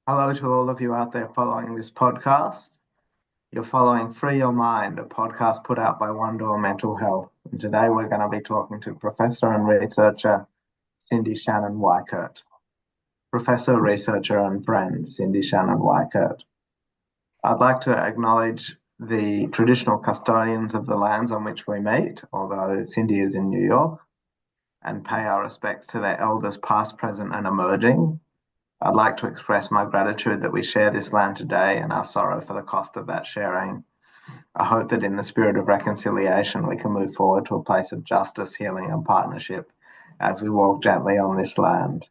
Hello to all of you out there following this podcast. You're following Free Your Mind, a podcast put out by One Door Mental Health. And today we're going to be talking to Professor and researcher Cindy Shannon Weickert. Professor, researcher, and friend Cindy Shannon Weickert. I'd like to acknowledge the traditional custodians of the lands on which we meet, although Cindy is in New York, and pay our respects to their elders past, present, and emerging. I'd like to express my gratitude that we share this land today and our sorrow for the cost of that sharing. I hope that in the spirit of reconciliation, we can move forward to a place of justice, healing, and partnership as we walk gently on this land.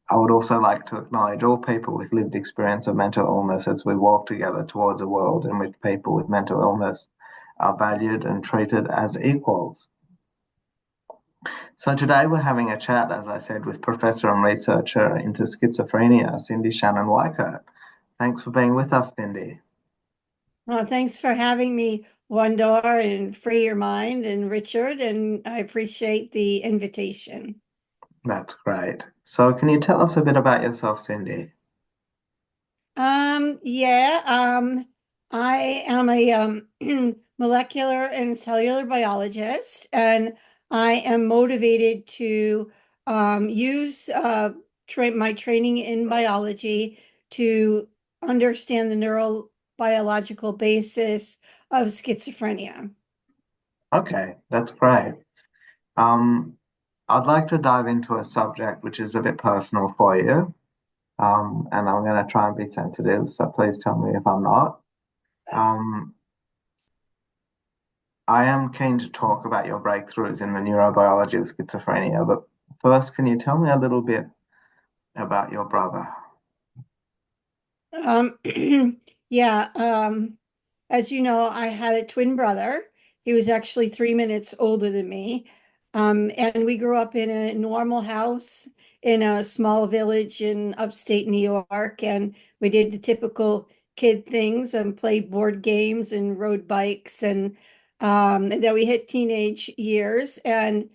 I would also like to acknowledge all people with lived experience of mental illness as we walk together towards a world in which people with mental illness are valued and treated as equals. So today we're having a chat, as I said, with Professor and researcher into schizophrenia, Cindy Shannon Weickert. Thanks for being with us, Cindy. Well, thanks for having me, Wondor, and Free Your Mind, and Richard, and I appreciate the invitation. That's great. So can you tell us a bit about yourself, Cindy? Yeah, I am a molecular and cellular biologist, and I am motivated to use my training in biology to understand the neurobiological basis of schizophrenia. Okay, that's great. Um, I'd like to dive into a subject which is a bit personal for you, and I'm going to try and be sensitive, so please tell me if I'm not. Um, I am keen to talk about your breakthroughs in the neurobiology of schizophrenia, but first, can you tell me a little bit about your brother? Um, yeah, as you know, I had a twin brother. He was actually 3 minutes older than me. And we grew up in a normal house in a small village in upstate New York. And we did the typical kid things and played board games and rode bikes. And then we hit teenage years and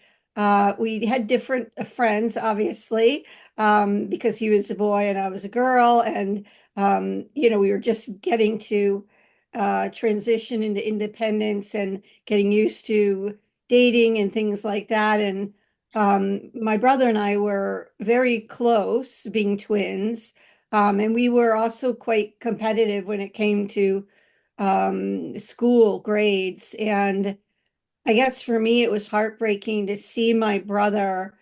we had different friends, obviously, because he was a boy and I was a girl. And we were just getting to transition into independence and getting used to dating and things like that. And my brother and I were very close, being twins. And we were also quite competitive when it came to school grades. And I guess for me, it was heartbreaking to see my brother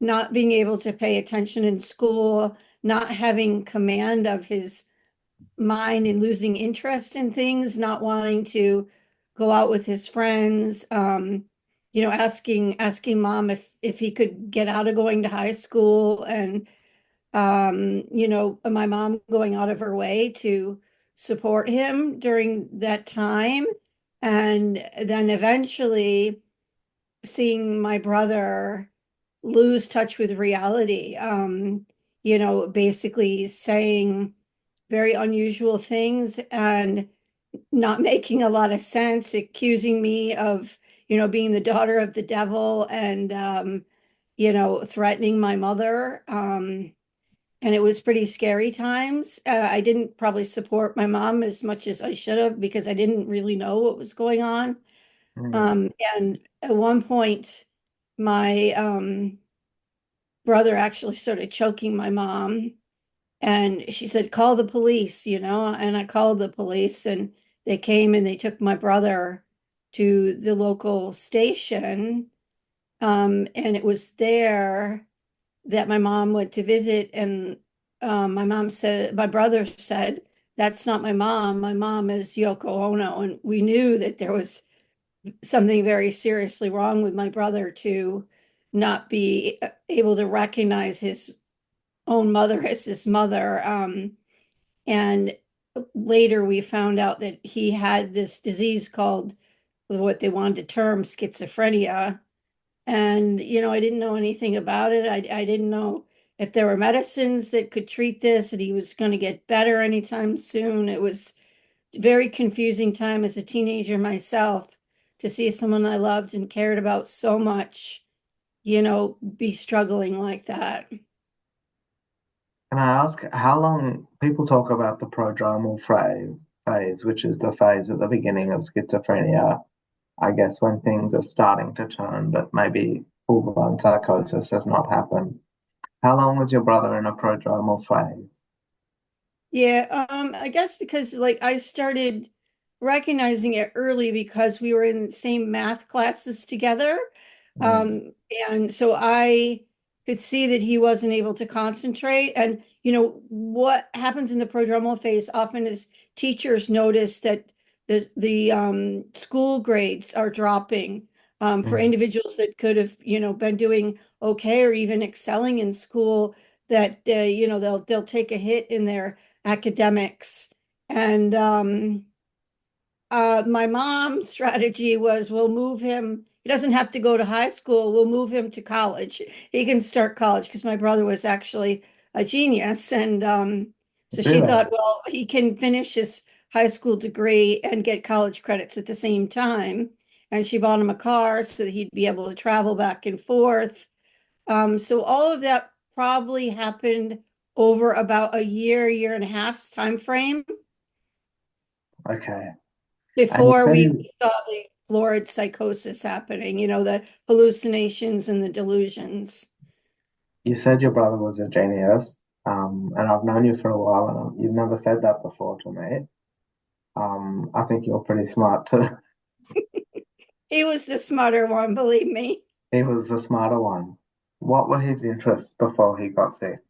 not being able to pay attention in school, not having command of his mind and losing interest in things, not wanting to go out with his friends, asking mom if he could get out of going to high school, and my mom going out of her way to support him during that time. And then eventually seeing my brother lose touch with reality, basically saying very unusual things and not making a lot of sense, accusing me of, being the daughter of the devil and, threatening my mother. And it was pretty scary times. I didn't probably support my mom as much as I should have because I didn't really know what was going on. Mm. And at one point, my brother actually started choking my mom. And she said, call the police, and I called the police and they came and they took my brother to the local station. And it was there that my mom went to visit. And my brother said, that's not my mom. My mom is Yoko Ono. And we knew that there was something very seriously wrong with my brother to not be able to recognize his own mother as his mother. And later we found out that he had this disease called what they wanted to term schizophrenia. And, I didn't know anything about it. I didn't know if there were medicines that could treat this and he was going to get better anytime soon. It was a very confusing time as a teenager myself to see someone I loved and cared about so much, be struggling like that. Can I ask how long people talk about the prodromal phase, which is the phase at the beginning of schizophrenia, I guess when things are starting to turn, but maybe full-blown psychosis has not happened. How long was your brother in a prodromal phase? Yeah, I guess because like I started recognizing it early because we were in the same math classes together. Mm, Um, and so I could see that he wasn't able to concentrate. And what happens in the prodromal phase often is teachers notice that the school grades are dropping for mm, individuals that could have, been doing okay or even excelling in school, that they'll take a hit in their academics. And my mom's strategy was we'll move him. He doesn't have to go to high school. We'll move him to college. He can start college because my brother was actually a genius. And so she really? thought, well, he can finish his high school degree and get college credits at the same time. And she bought him a car so that he'd be able to travel back and forth. So all of that probably happened over about a year and a half's time frame Okay. And you before said we saw the florid psychosis happening, the hallucinations and the delusions. you said your brother was a genius, and I've known you for a while, and you've never said that before to me. I think you're pretty smart too. He was the smarter one, believe me. He was the smarter one. What were his interests before he got sick?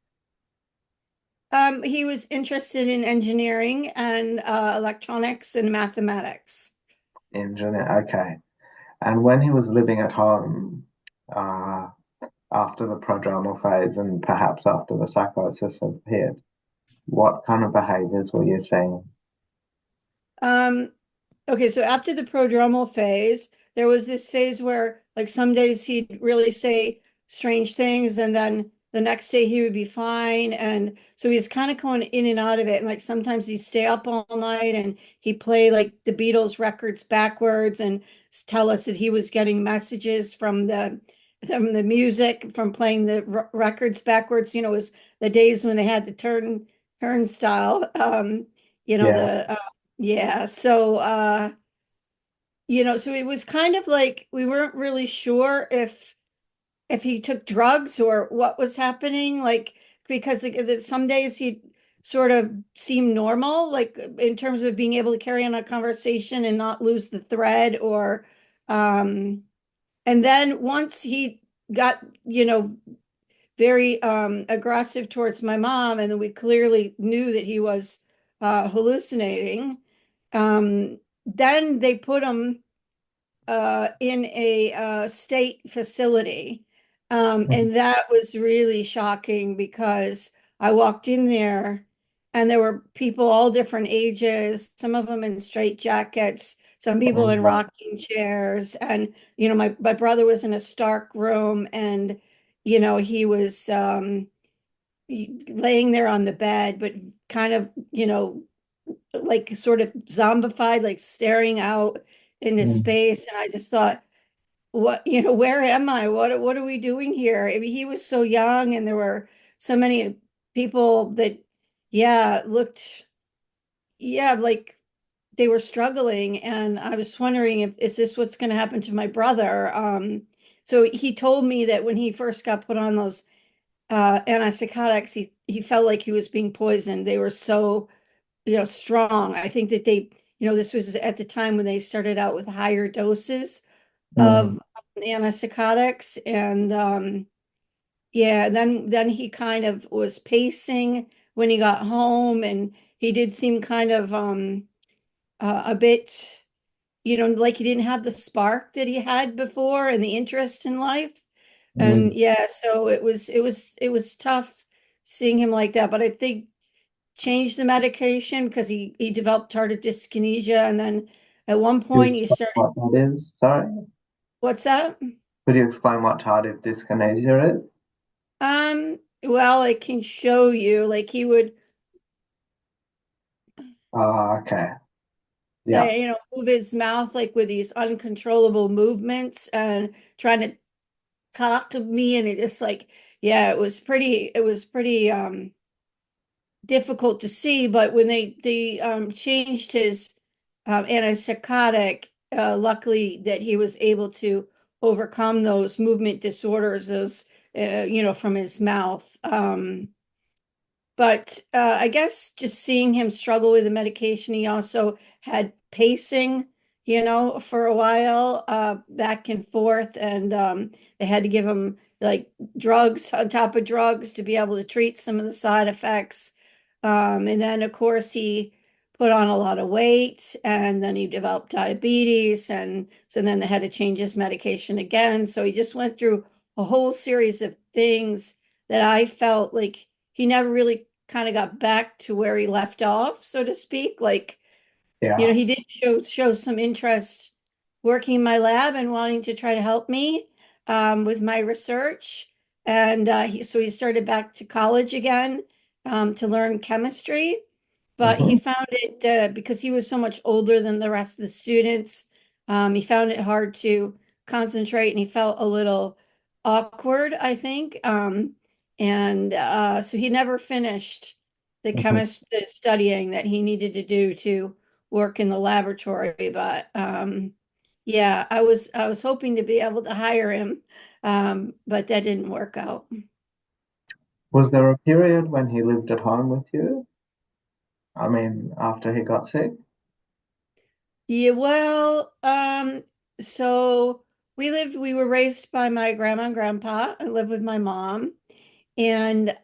He was interested in engineering and electronics and mathematics. Engineer. Okay. And when he was living at home, uh, after the prodromal phase and perhaps after the psychosis had hit, what kind of behaviors were you seeing? Um, Okay, so after the prodromal phase, there was this phase where, like, some days he'd really say strange things, and then the next day he would be fine. And so he's kind of going in and out of it. And like sometimes he'd stay up all night and he'd play like the Beatles records backwards and tell us that he was getting messages from the music from playing the records backwards. It was the days when they had the turnstile. Yeah. Yeah, so it was kind of like we weren't really sure if he took drugs or what was happening, like because some days he sort of seemed normal, like in terms of being able to carry on a conversation and not lose the thread, or and then once he got, very aggressive towards my mom, and then we clearly knew that he was hallucinating. Then they put him in a state facility. Mhm. And that was really shocking because I walked in there and there were people all different ages, some of them in straight jackets, some people in Wow. rocking chairs. And, my brother was in a stark room, and, he was laying there on the bed, but kind of, like sort of zombified, like staring out into Mm, space. And I just thought, where am I? What are we doing here? I mean, he was so young, and there were so many people that, yeah, looked, yeah, like they were struggling. And I was wondering, if is this what's going to happen to my brother? So he told me that when he first got put on those antipsychotics, he felt like he was being poisoned. They were so, strong. I think that this was at the time when they started out with higher doses mm, of antipsychotics. And yeah, then he kind of was pacing when he got home, and he did seem kind of a bit, like he didn't have the spark that he had before and the interest in life. And mm. yeah, so it was tough seeing him like that. But I think changed the medication because he developed tardive dyskinesia, and then at one Could you point he explain started. what that is? Sorry. What's that? Could you explain what tardive dyskinesia is? Well, I can show you. Like he would, Okay. Yeah. move his mouth like with these uncontrollable movements and trying to talk to me, and it just like, yeah, it was pretty. difficult to see, but when they changed his antipsychotic, luckily that he was able to overcome those movement disorders, those from his mouth. But I guess just seeing him struggle with the medication, he also had pacing, for a while, back and forth, and they had to give him like drugs on top of drugs to be able to treat some of the side effects. And then, of course, he put on a lot of weight, and then he developed diabetes, and so then they had to change his medication again. So he just went through a whole series of things that I felt like he never really kind of got back to where he left off, so to speak. Like, Yeah. he did show some interest working in my lab and wanting to try to help me with my research. And so he started back to college again to learn chemistry. But he Hmm. found it because he was so much older than the rest of the students. He found it hard to concentrate, and he felt a little awkward, I think. And so he never finished Hmm. the studying that he needed to do to work in the laboratory. But yeah, I was hoping to be able to hire him, but that didn't work out. Was there a period when he lived at home with you? I mean, after he got sick? Yeah, well, so we were raised by my grandma and grandpa. I lived with my mom. And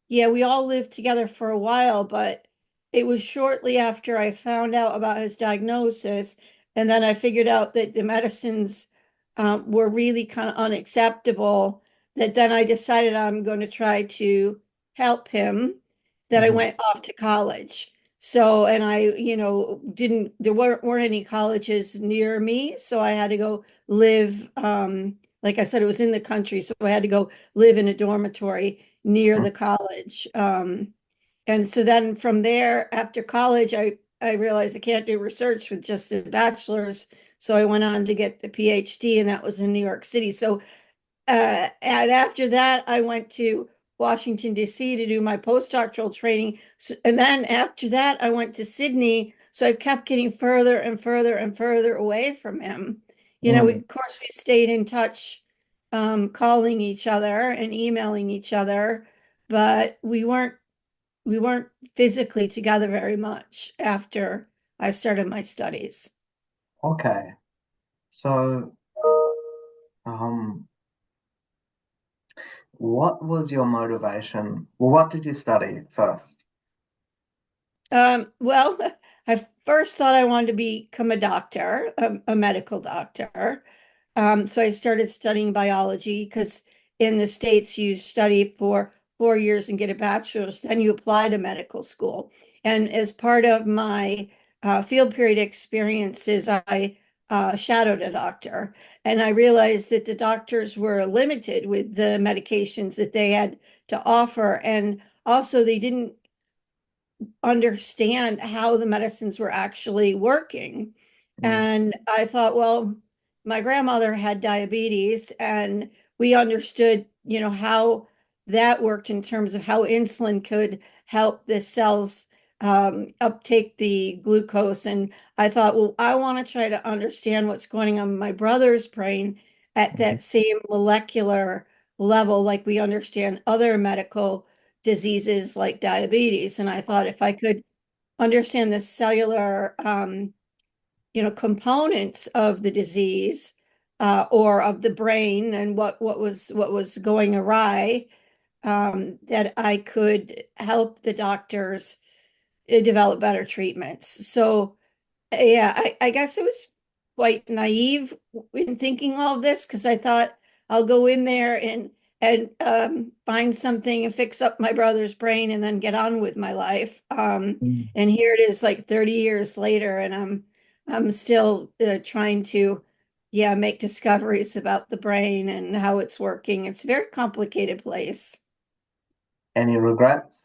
yeah, we all lived together for a while, but it was shortly after I found out about his diagnosis. And then I figured out that the medicines were really kind of unacceptable, that then I decided I'm going to try to help him, that I Hmm. went off to college. So, and I, there weren't any colleges near me. So I had to go live, like I said, it was in the country. So I had to go live in a dormitory near the college. And so then from there, after college, I realized I can't do research with just a bachelor's. So I went on to get the PhD, and that was in New York City. So and after that, I went to Washington, D.C. to do my postdoctoral training. So, and then after that, I went to Sydney. So I kept getting further and further and further away from him. Mm. Of course, we stayed in touch, calling each other and emailing each other, but we weren't physically together very much after I started my studies. Okay. So, um, what was your motivation? Well, what did you study first? Well, I first thought I wanted to become a doctor, a medical doctor. So I started studying biology because in the States you study for 4 years and get a bachelor's, then you apply to medical school. And as part of my field period experiences, I shadowed a doctor, and I realized that the doctors were limited with the medications that they had to offer, and also they didn't understand how the medicines were actually working. Mm. And I thought, well, my grandmother had diabetes, and we understood, how that worked in terms of how insulin could help the cells uptake the glucose. And I thought, well, I want to try to understand what's going on in my brother's brain at Mhm. that same molecular level, like we understand other medical diseases like diabetes. And I thought if I could understand the cellular, components of the disease or of the brain, and what was going awry, that I could help the doctors develop better treatments. So yeah, I guess it was quite naive in thinking all of this, because I thought I'll go in there and find something and fix up my brother's brain and then get on with my life. Mm. And here it is, like 30 years later, and I'm still trying to, yeah, make discoveries about the brain and how it's working. It's a very complicated place. Any regrets?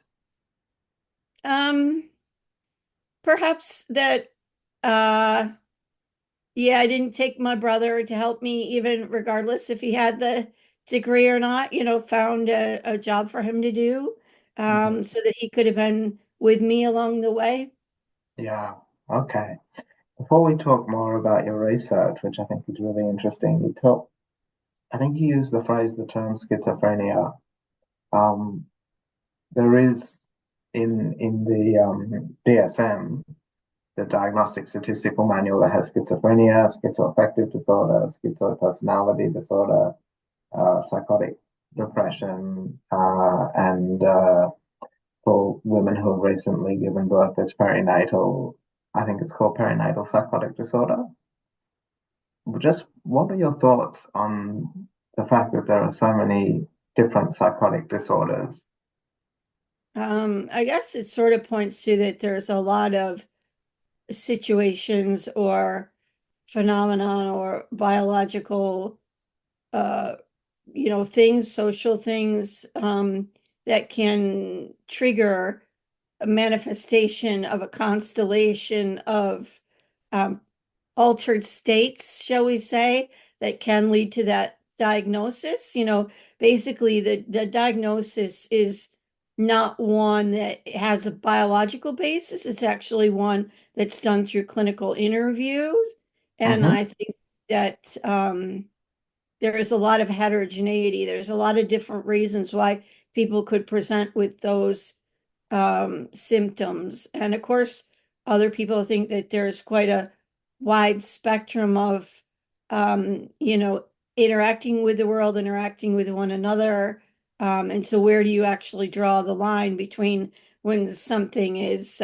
Um, Perhaps that. Uh, Yeah, I didn't take my brother to help me, even regardless if he had the degree or not, found a job for him to do. Mhm. so that he could have been with me along the way. Yeah. Okay. Before we talk more about your research, which I think is really interesting, I think you used the term schizophrenia. Um, there is in the DSM, the Diagnostic Statistical Manual, that has schizophrenia, schizoaffective disorder, schizopersonality disorder, psychotic depression, and for women who have recently given birth, it's perinatal. I think it's called perinatal psychotic disorder. Just what are your thoughts on the fact that there are so many different psychotic disorders? I guess it sort of points to that there's a lot of situations or phenomenon or biological uh things, social things, that can trigger a manifestation of a constellation of um, altered states, shall we say, that can lead to that diagnosis. Basically, the diagnosis is not one that has a biological basis. It's actually one that's done through clinical interviews. And Mm-hmm. I think that there is a lot of heterogeneity. There's a lot of different reasons why people could present with those symptoms. And of course, other people think that there's quite a wide spectrum of, interacting with the world, interacting with one another. And so, where do you actually draw the line between when something is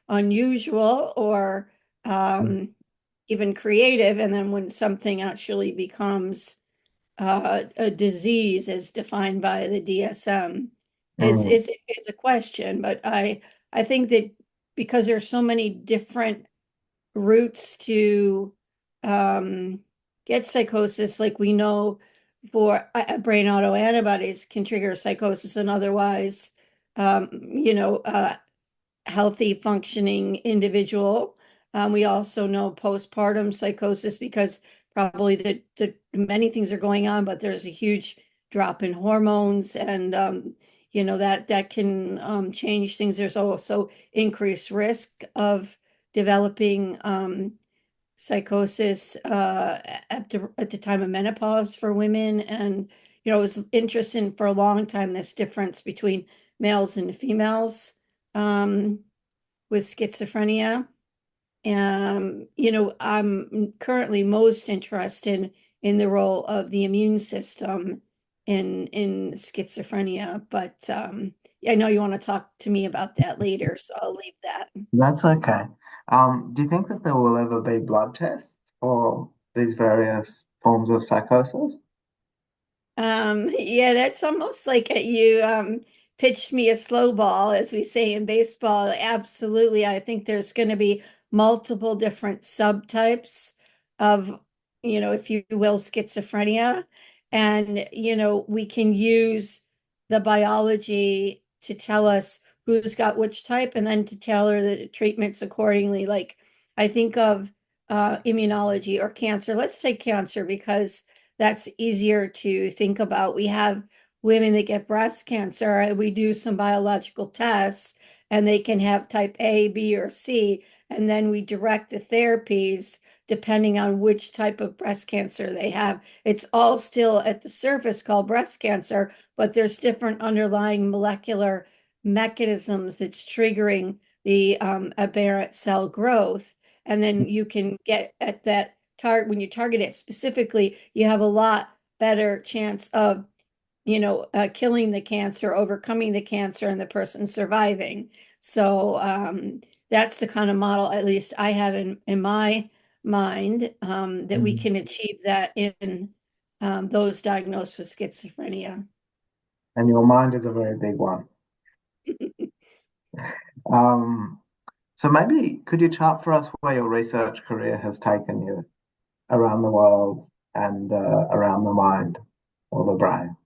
unusual or even creative, and then when something actually becomes a disease as defined by the DSM Mm-hmm. is a question. But I think that because there's so many different routes to um, get psychosis, like we know for brain autoantibodies can trigger psychosis, and otherwise, healthy functioning individual. We also know postpartum psychosis because probably the many things are going on, but there's a huge drop in hormones, and that can change things. There's also increased risk of developing psychosis at the time of menopause for women. And it was interesting for a long time, this difference between males and females um, with schizophrenia. I'm currently most interested in the role of the immune system in schizophrenia, but I know you want to talk to me about that later, so I'll leave that. That's okay. Do you think that there will ever be blood tests for these various forms of psychosis? Yeah, that's almost like you pitched me a slow ball, as we say in baseball. Absolutely. I think there's going to be multiple different subtypes of, if you will, schizophrenia. And, we can use the biology to tell us who's got which type and then to tailor the treatments accordingly. Like I think of immunology or cancer. Let's take cancer because that's easier to think about. We have women that get breast cancer, and we do some biological tests, and they can have type A, B, or C, and then we direct the therapies depending on which type of breast cancer they have. It's all still at the surface called breast cancer, but there's different underlying molecular mechanisms that's triggering the aberrant cell growth. And then you can get at that target. When you target it specifically, you have a lot better chance of, killing the cancer, overcoming the cancer, and the person surviving. So that's the kind of model, at least I have in my mind, that we Mm. can achieve that in those diagnosed with schizophrenia. And your mind is a very big one. Um, so maybe could you chart for us where your research career has taken you around the world and around the mind or the brain?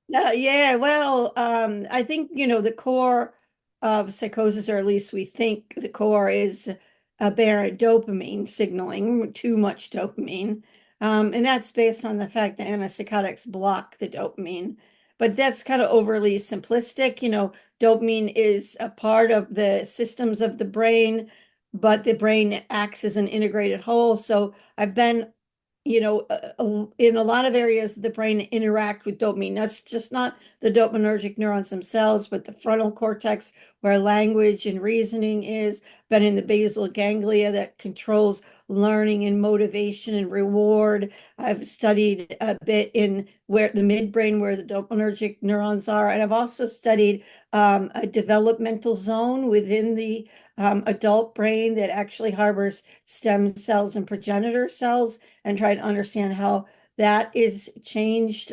Yeah, well, I think, the core of psychosis, or at least we think the core is aberrant dopamine signaling, too much dopamine. And that's based on the fact that antipsychotics block the dopamine. But that's kind of overly simplistic. dopamine is a part of the systems of the brain, but the brain acts as an integrated whole. So I've been in a lot of areas the brain interact with dopamine. That's just not the dopaminergic neurons themselves, but the frontal cortex where language and reasoning is, been in the basal ganglia that controls learning and motivation and reward. I've studied a bit in where the midbrain, where the dopaminergic neurons are, and I've also studied a developmental zone within the adult brain that actually harbors stem cells and progenitor cells, and try to understand how that is changed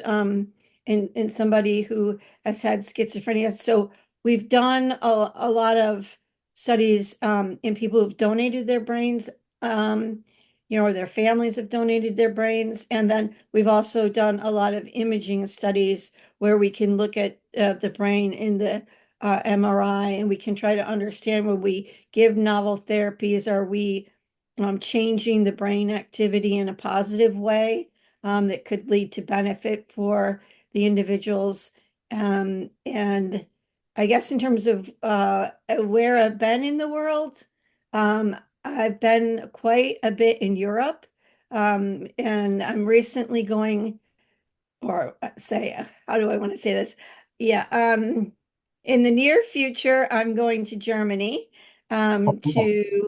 in somebody who has had schizophrenia. So we've done a lot of studies in people who've donated their brains, or their families have donated their brains. And then we've also done a lot of imaging studies where we can look at the brain in the MRI, and we can try to understand when we give novel therapies, are we changing the brain activity in a positive way that could lead to benefit for the individuals. And I guess in terms of where I've been in the world, I've been quite a bit in Europe, and I'm recently going, or say, how do I want to say this? Yeah, in the near future, I'm going to Germany to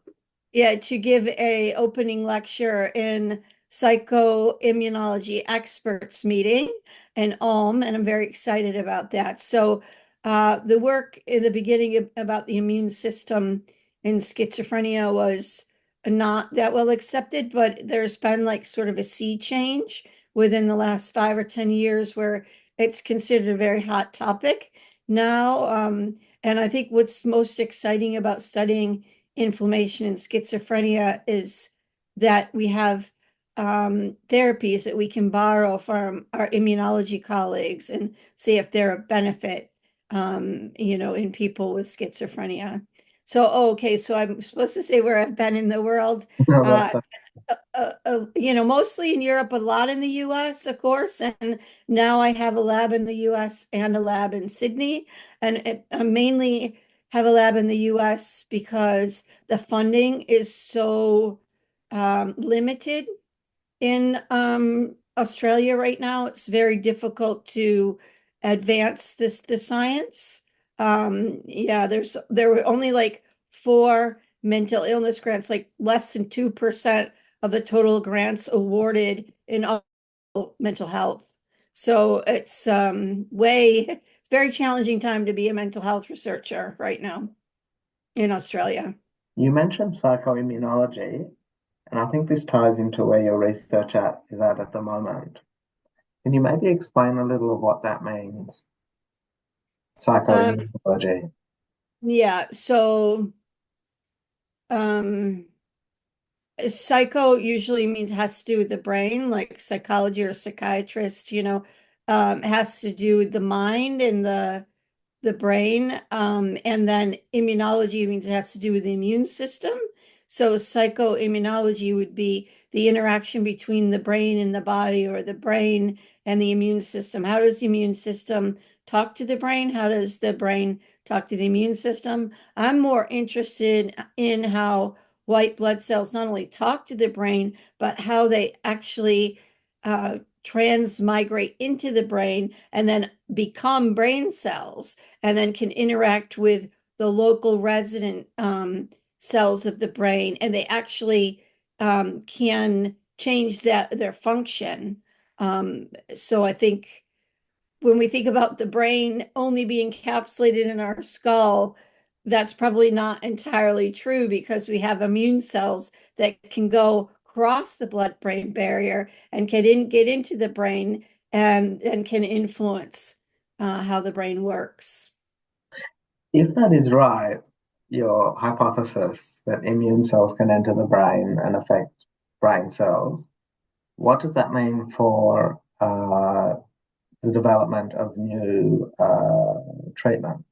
to give a opening lecture in psychoimmunology experts meeting in Ulm, and I'm very excited about that. So the work in the beginning about the immune system in schizophrenia was not that well accepted, but there's been like sort of a sea change within the last 5 or 10 years where it's considered a very hot topic now. And I think what's most exciting about studying inflammation and schizophrenia is that we have therapies that we can borrow from our immunology colleagues and see if they're a benefit, in people with schizophrenia. So, okay, so I'm supposed to say where I've been in the world. No, Uh, that's Mostly in Europe, a lot in the US, of course. And now I have a lab in the US and a lab in Sydney. And I mainly have a lab in the US because the funding is so limited in Australia right now. It's very difficult to advance the science. Yeah, there were only like four mental illness grants, like less than 2% of the total grants awarded in all mental health. So it's very challenging time to be a mental health researcher right now in Australia. You mentioned psychoimmunology, and I think this ties into where your research is at the moment. Can you maybe explain a little of what that means? Um, Psychoimmunology. yeah, so um psycho usually means has to do with the brain, like psychology or psychiatrist, has to do with the mind and the brain. And then immunology means it has to do with the immune system. So psychoimmunology would be the interaction between the brain and the body, or the brain and the immune system. How does the immune system talk to the brain? How does the brain talk to the immune system? I'm more interested in how white blood cells not only talk to the brain, but how they actually transmigrate into the brain and then become brain cells, and then can interact with the local resident cells of the brain, and they actually can change their function. So I think when we think about the brain only being encapsulated in our skull, that's probably not entirely true, because we have immune cells that can go across the blood-brain barrier and get into the brain, and can influence how the brain works. If that is right, your hypothesis that immune cells can enter the brain and affect brain cells, what does that mean for the development of new treatments?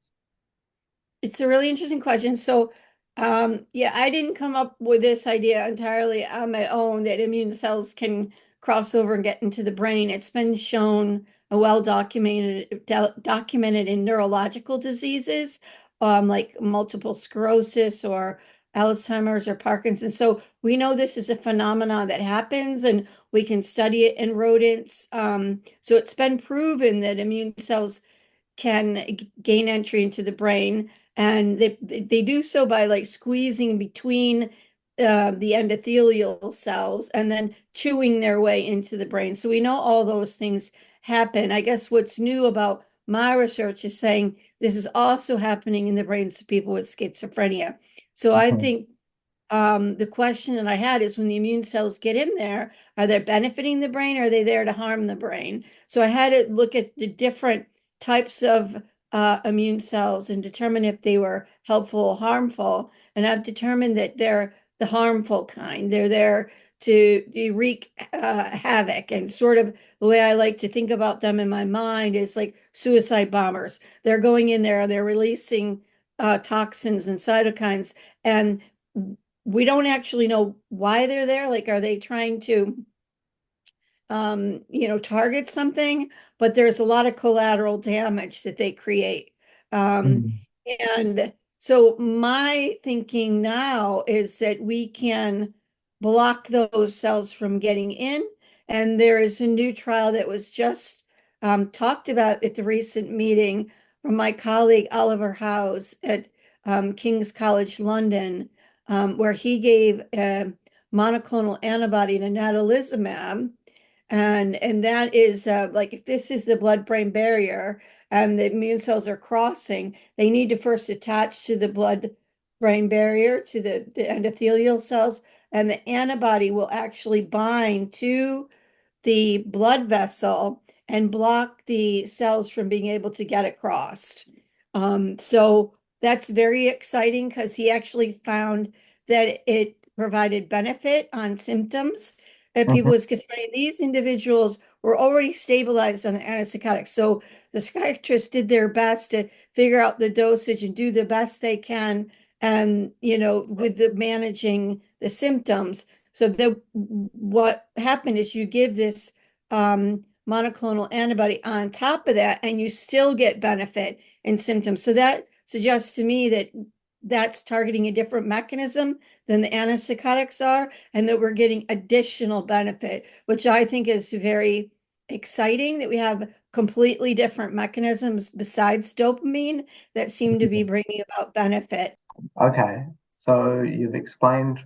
It's a really interesting question. So, yeah, I didn't come up with this idea entirely on my own that immune cells can cross over and get into the brain. It's been shown well documented in neurological diseases, like multiple sclerosis or Alzheimer's or Parkinson's. So we know this is a phenomenon that happens, and we can study it in rodents. So it's been proven that immune cells can gain entry into the brain, and they do so by like squeezing between the endothelial cells and then chewing their way into the brain. So we know all those things happen. I guess what's new about my research is saying this is also happening in the brains of people with schizophrenia. So I Mhm. think the question that I had is when the immune cells get in there, are they benefiting the brain or are they there to harm the brain? So I had to look at the different types of immune cells and determine if they were helpful or harmful. And I've determined that they're the harmful kind. They're there to wreak havoc. And sort of the way I like to think about them in my mind is like suicide bombers. They're going in there and they're releasing toxins and cytokines. And we don't actually know why they're there. Like, are they trying to, target something? But there's a lot of collateral damage that they create. Um, Mm. and so my thinking now is that we can block those cells from getting in. And there is a new trial that was just talked about at the recent meeting from my colleague Oliver Howes at King's College London, where he gave a monoclonal antibody to natalizumab. And that is like if this is the blood-brain barrier and the immune cells are crossing, they need to first attach to the blood-brain barrier to the endothelial cells, and the antibody will actually bind to the blood vessel and block the cells from being able to get across. So that's very exciting because he actually found that it provided benefit on symptoms. People Mhm. with schizophrenia, these individuals were already stabilized on the antipsychotics. So the psychiatrists did their best to figure out the dosage and do the best they can, and with the managing the symptoms. So that what happened is you give this monoclonal antibody on top of that, and you still get benefit in symptoms. So that suggests to me that that's targeting a different mechanism than the antipsychotics are, and that we're getting additional benefit, which I think is very exciting that we have completely different mechanisms besides dopamine that seem to be bringing about benefit. Okay, so you've explained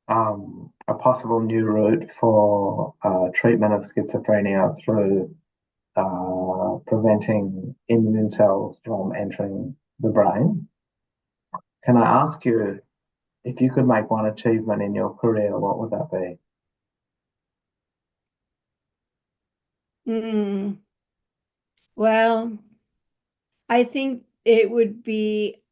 a possible new route for treatment of schizophrenia through preventing immune cells from entering the brain. Can I ask you if you could make one achievement in your career, what would that be? Mm, well, I think it would be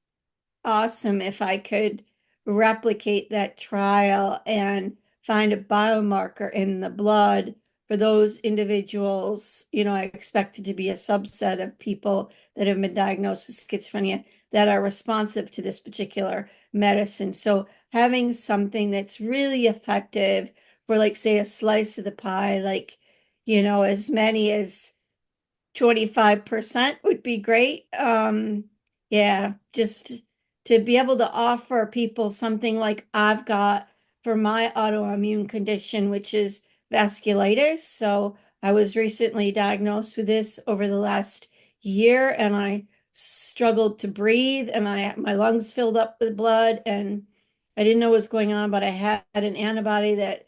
awesome if I could replicate that trial and find a biomarker in the blood for those individuals. I expect it to be a subset of people that have been diagnosed with schizophrenia that are responsive to this particular medicine. So having something that's really effective for, like, say, a slice of the pie, like, as many as 25% would be great. Yeah, just to be able to offer people something like I've got for my autoimmune condition, which is vasculitis. So I was recently diagnosed with this over the last year, and I struggled to breathe, and my lungs filled up with blood, and I didn't know what was going on, but I had an antibody that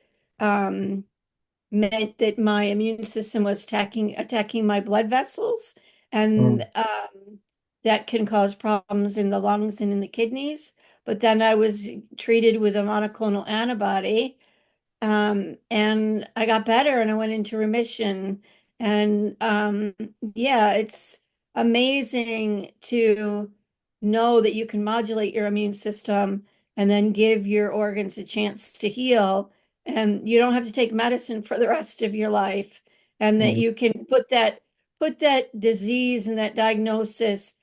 meant that my immune system was attacking my blood vessels, Mm. and that can cause problems in the lungs and in the kidneys. But then I was treated with a monoclonal antibody, and I got better and I went into remission. And yeah, it's amazing to know that you can modulate your immune system and then give your organs a chance to heal. And you don't have to take medicine for the rest of your life. And that Mm. you can put that disease and that diagnosis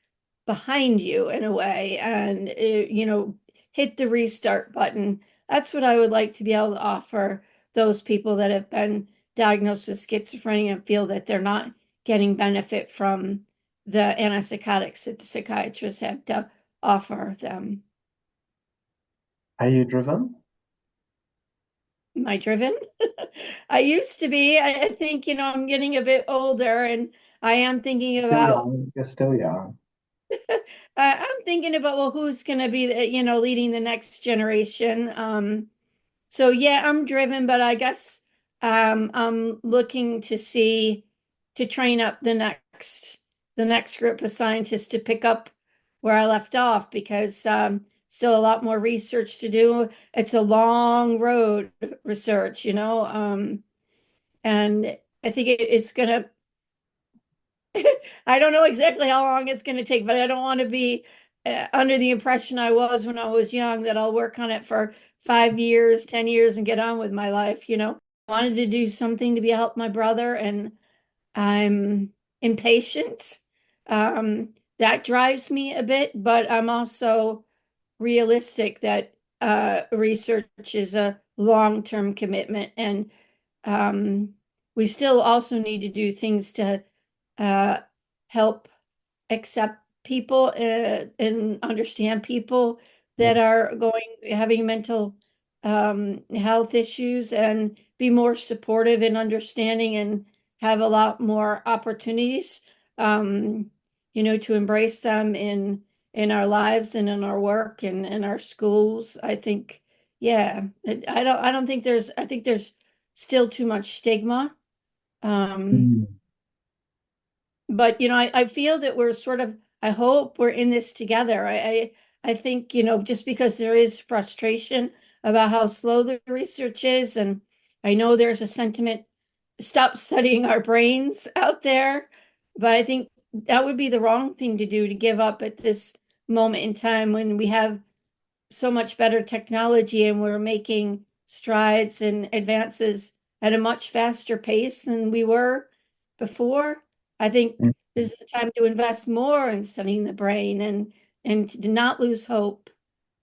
behind you in a way, and hit the restart button. That's what I would like to be able to offer those people that have been diagnosed with schizophrenia and feel that they're not getting benefit from the antipsychotics that the psychiatrists have to offer them. Are you driven? Am I driven? I used to be. I think, I'm getting a bit older and I am thinking Still about, young. You're still young. I'm thinking about, well, who's going to be, leading the next generation. So yeah, I'm driven, but I guess I'm looking to train up the next group of scientists to pick up where I left off because still a lot more research to do. It's a long road research, and I think it's gonna. I don't know exactly how long it's gonna take, but I don't want to be under the impression I was when I was young that I'll work on it for 5 years, 10 years, and get on with my life. I wanted to do something to be help my brother, and I'm impatient. That drives me a bit, but I'm also realistic that research is a long-term commitment, and um, we still also need to do things to uh, help accept people and understand people that are having mental health issues and be more supportive and understanding and have a lot more opportunities to embrace them in our lives and in our work and in our schools. I think, yeah, I don't think I think there's still too much stigma. Um, Mm. but I feel that we're sort of, I hope we're in this together. I think, just because there is frustration about how slow the research is, and I know there's a sentiment, stop studying our brains out there, but I think that would be the wrong thing to do, to give up at this moment in time when we have so much better technology and we're making strides and advances at a much faster pace than we were before. I think Mm. this is the time to invest more in studying the brain and to not lose hope.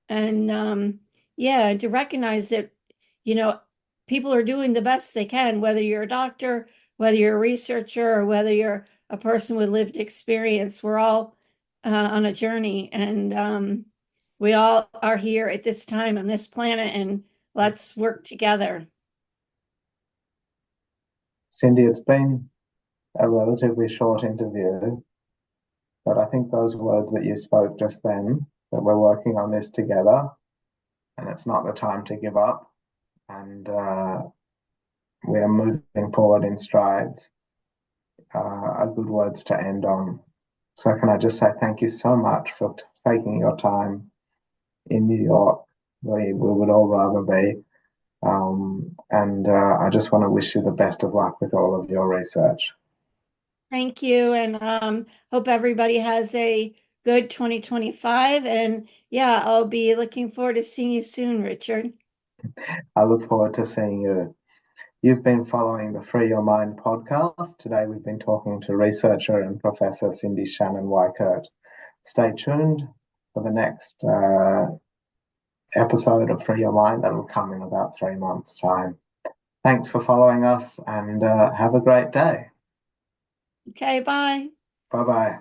And yeah, and to recognize that, you know, people are doing the best they can, whether you're a doctor, whether you're a researcher, or whether you're a person with lived experience. We're all on a journey, and we all are here at this time on this planet, and let's work together. Cindy, it's been a relatively short interview, but I think those words that you spoke just then, that we're working on this together, and it's not the time to give up, and we are moving forward in strides, are good words to end on. So can I just say thank you so much for taking your time in New York, where we would all rather be. And I just want to wish you the best of luck with all of your research. Thank you, and hope everybody has a good 2025. And yeah, I'll be looking forward to seeing you soon, Richard. I look forward to seeing you. You've been following the Free Your Mind podcast. Today we've been talking to researcher and Professor Cindy Shannon Weickert. Stay tuned for the next episode of Free Your Mind that will come in about 3 months' time. Thanks for following us and have a great day. Okay, bye. Bye bye.